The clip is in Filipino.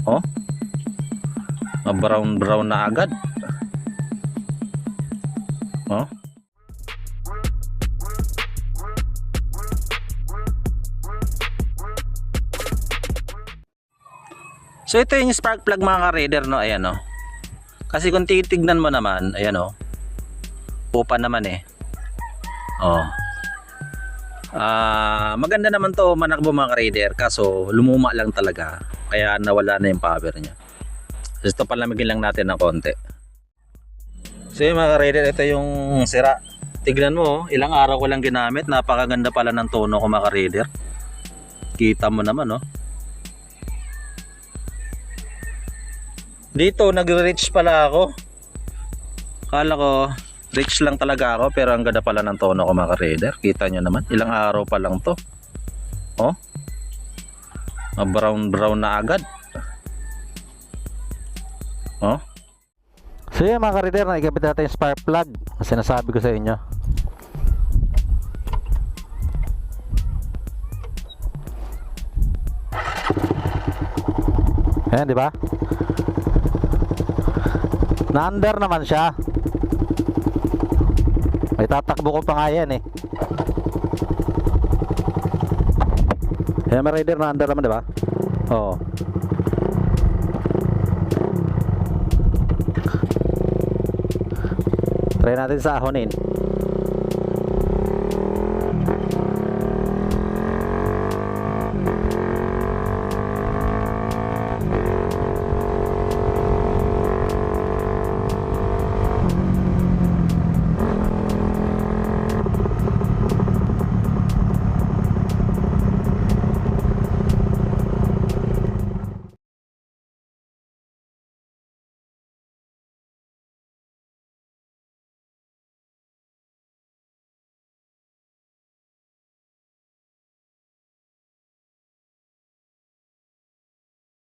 Oh, brown brown na agad. Oh. So ito yung spark plug mga ka-raider, no? Ayan, no? Kasi kung titignan mo naman, ayan, no? Open naman eh. Oh. Maganda naman to manakbo mga ka-raider, kaso lumuma lang talaga. Kaya nawala na yung power niya. So ito palamigin lang natin ng konti. So yung mga ka-raider, ito yung sira. Tignan mo, ilang araw ko lang ginamit. Napakaganda pala ng tono ko mga ka-raider. Kita mo naman, no? Dito nag-reach pala ako. Kala ko reach lang talaga ako, pero ang ganda pala ng tono ko mga ka-raider. Kita nyo naman, ilang araw pa lang to. Oh, brown brown na agad. Oh. So yun mga ka-raider, naikabit natin yung spark plug. Sinasabi ko sa inyo. Ayan, di ba? Na-under naman siya. May tatakbo ko pa nga yan eh. Ayan mga rider, na-under naman diba? Oo. Try natin sa ahonin.